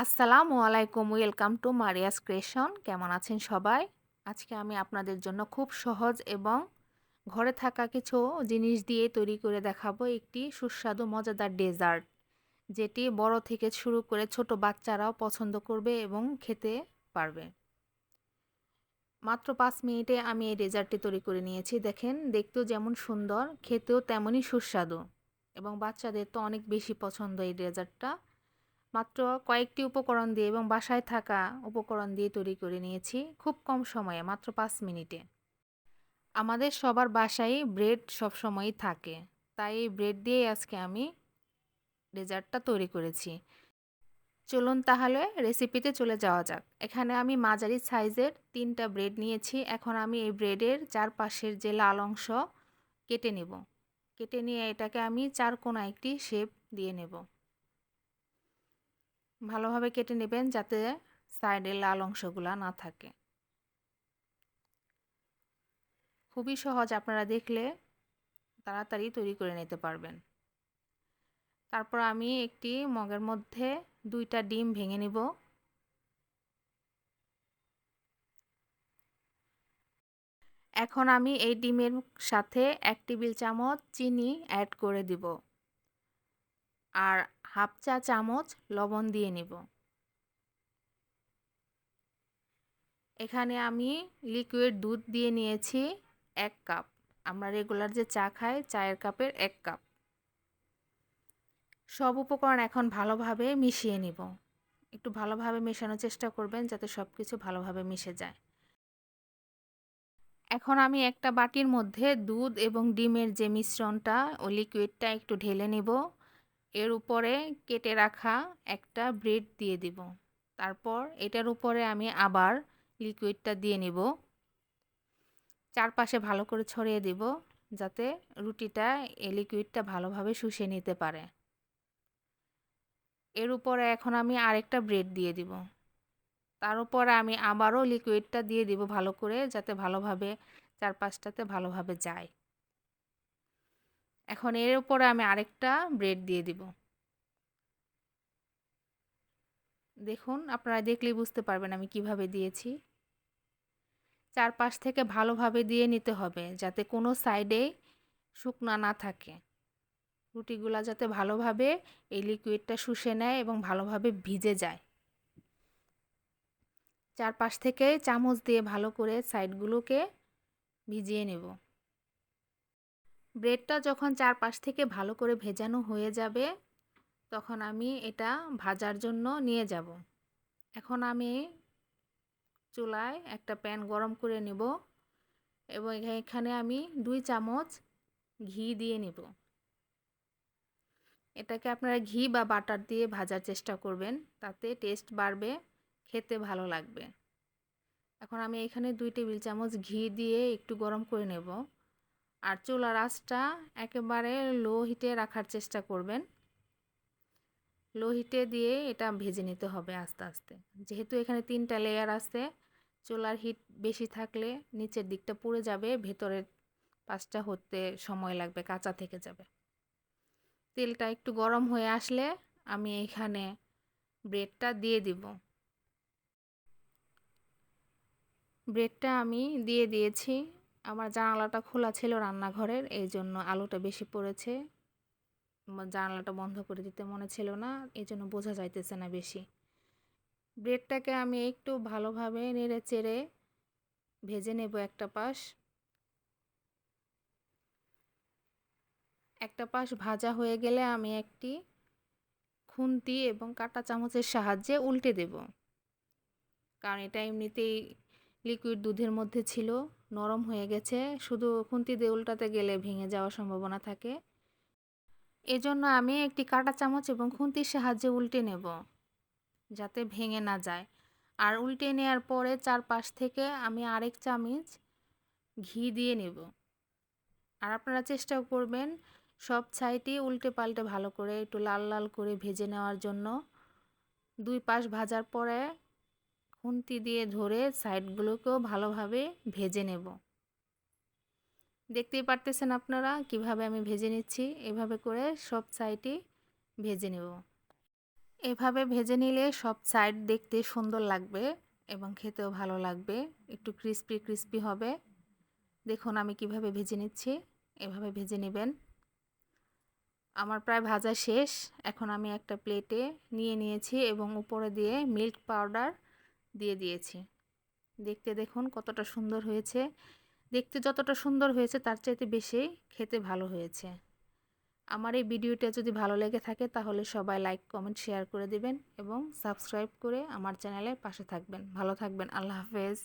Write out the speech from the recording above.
আসসালামু আলাইকুম, welcome to Maria's creation. কেমন আছেন সবাই? আজকে আমি আপনাদের জন্য খুব সহজ এবং ঘরে থাকা কিছু জিনিস দিয়ে তৈরি করে দেখাবো একটি সুস্বাদু মজাদার ডেজার্ট, যেটি বড় থেকে শুরু করে ছোট বাচ্চারাও পছন্দ করবে এবং খেতে পারবে। মাত্র 5 মিনিটে আমি এই ডেজার্টটি তৈরি করে নিয়েছি। দেখেন, দেখতেও যেমন সুন্দর, খেতেও তেমনই সুস্বাদু এবং বাচ্চাদের তো অনেক বেশি পছন্দ এই ডেজার্টটা। মাত্র কয়েকটি উপকরণ দিয়ে এবং বাসায় থাকা উপকরণ দিয়ে তৈরি করে নিয়েছি খুব কম সময়ে, মাত্র 5 মিনিটে। আমাদের সবার বাসায় ব্রেড সবসময়ই থাকে, তাই এই ব্রেড দিয়ে আজকে আমি ডেজার্টটা তৈরি করেছি। চলুন তাহলে রেসিপিতে চলে যাওয়া যাক। এখানে আমি মাঝারি সাইজের 3টা ব্রেড নিয়েছি। এখন আমি এই ব্রেডের চারপাশের যে লাল অংশ কেটে নেব। কেটে নিয়ে এটাকে আমি চার কোণা একটি শেপ দিয়ে নেব। ভালোভাবে কেটে নেবেন যাতে সাইডের লাল অংশগুলো না থাকে। খুবই সহজ, আপনারা দেখলে তাড়াতাড়ি তৈরি করে নিতে পারবেন। তারপর আমি একটি মগের মধ্যে 2টা ডিম ভেঙে নিব। এখন আমি এই ডিমের সাথে 1 টেবিল চামচ চিনি অ্যাড করে দিব আর হাফ চা চামচ লবণ দিয়ে নিব। এখানে আমি লিকুইড দুধ দিয়ে নিয়েছি 1 কাপ। আমরা রেগুলার যে চা খাই, চায়ের কাপের 1 কাপ। সব উপকরণ এখন ভালোভাবে মিশিয়ে নিব। একটু ভালোভাবে মেশানোর চেষ্টা করবেন যাতে সব কিছু ভালোভাবে মিশে যায়। এখন আমি একটা বাটির মধ্যে দুধ এবং ডিমের যে মিশ্রণটা ও লিকুইডটা একটু ঢেলে নেব। এর উপরে কেটে রাখা একটা ব্রেড দিয়ে দিব। তারপর এটার উপরে আমি আবার লিকুইডটা দিয়ে নিব। চারপাশে ভালো করে ছড়িয়ে দিব যাতে রুটিটা এই লিকুইডটা ভালোভাবে শুষে নিতে পারে। এর উপরে এখন আমি আরেকটা ব্রেড দিয়ে দিব। তার উপরে আমি আবারও লিকুইডটা দিয়ে দিব ভালো করে, যাতে ভালোভাবে চারপাশটাতে ভালোভাবে যায়। এখন এর উপরে আমি আরেকটা ব্রেড দিয়ে দিব। দেখুন, আপনারা দেখলেই বুঝতে পারবেন আমি কিভাবে দিয়েছি। চারপাশ থেকে ভালোভাবে দিয়ে নিতে হবে যাতে কোনো সাইডে শুকনা না থাকে। রুটিগুলা যাতে ভালোভাবে এই লিকুইডটা শুষে নেয় এবং ভালোভাবে ভিজে যায়। চারপাশ থেকে চামচ দিয়ে ভালো করে সাইডগুলোকে ভিজিয়ে নেব। ব্রেডটা যখন চারপাশ থেকে ভালো করে ভেজানো হয়ে যাবে, তখন আমি এটা ভাজার জন্য নিয়ে যাব। এখন আমি চুলায় একটা প্যান গরম করে নেব এবং এখানে আমি 2 চামচ ঘি দিয়ে নেব। এটাকে আপনারা ঘি বা বাটার দিয়ে ভাজার চেষ্টা করবেন, তাতে টেস্ট বাড়বে, খেতে ভালো লাগবে। এখন আমি এখানে 2 টেবিল চামচ ঘি দিয়ে একটু গরম করে নেব। আর চুলার আঁচটা একেবারে লো হিটে রাখার চেষ্টা করবেন। লো হিটে দিয়ে এটা ভেজে নিতে হবে আস্তে আস্তে। যেহেতু এখানে 3টা লেয়ার আছে, চুলার হিট বেশি থাকলে নিচের দিকটা পুড়ে যাবে, ভেতরের পাশটা হতে সময় লাগবে, কাঁচা থেকে যাবে। তেলটা একটু গরম হয়ে আসলে আমি এখানে ব্রেডটা দিয়ে দিব। ব্রেডটা আমি দিয়ে দিয়েছি। আমার জানালাটা খোলা ছিল রান্নাঘরের, এই জন্য আলোটা বেশি পড়েছে। জানালাটা বন্ধ করে দিতে মনে ছিল না, এই জন্য বোঝা যাইতেছে না বেশি। ব্রেডটাকে আমি একটু ভালোভাবে নেড়ে চেড়ে ভেজে নেব একটা পাশ। একটা পাশ ভাজা হয়ে গেলে আমি একটি খুন্তি এবং কাঁটা চামচের সাহায্যে উল্টে দেব, কারণ এটা এমনিতেই লিকুইড দুধের মধ্যে ছিল, নরম হয়ে গেছে। শুধু খুন্তি দিয়ে উল্টাতে গেলে ভেঙে যাওয়ার সম্ভাবনা থাকে। এজন্য আমি একটি কাঁটা চামচ এবং খুন্তির সাহায্যে উল্টে নেব যাতে ভেঙে না যায়। আর উল্টে নেওয়ার পরে চারপাশ থেকে আমি আরেক চামচ ঘি দিয়ে নেব। আর আপনারা চেষ্টা করবেন সব সাইডই উল্টে পাল্টে ভালো করে একটু লাল লাল করে ভেজে নেওয়ার জন্য। 2 পাশ ভাজার পরে খুন্তি দিয়ে ধরে সাইডগুলোকেও ভালোভাবে ভেজে নেব। দেখতেই পারতেছেন আপনারা কিভাবে আমি ভেজে নিচ্ছি। এভাবে করে সব সাইডই ভেজে নেব। এভাবে ভেজে নিলে সব সাইড দেখতে সুন্দর লাগবে এবং খেতেও ভালো লাগবে, একটু ক্রিস্পি ক্রিস্পি হবে। দেখুন আমি কিভাবে ভেজে নিচ্ছি, এভাবে ভেজে নেবেন। আমার প্রায় ভাজা শেষ। এখন আমি একটা প্লেটে নিয়ে নিয়েছি এবং উপরে দিয়ে মিল্ক পাউডার দিয়ে দিয়েছি। দেখতে দেখুন কতটা সুন্দর হয়েছে। দেখতে যতটা সুন্দর হয়েছে তার চাইতে বেশি খেতে ভালো হয়েছে। আমার এই ভিডিওটা যদি ভালো লেগে থাকে তাহলে সবাই লাইক কমেন্ট শেয়ার করে দিবেন এবং সাবস্ক্রাইব করে আমার চ্যানেলের পাশে থাকবেন। ভালো থাকবেন। আল্লাহ হাফেজ।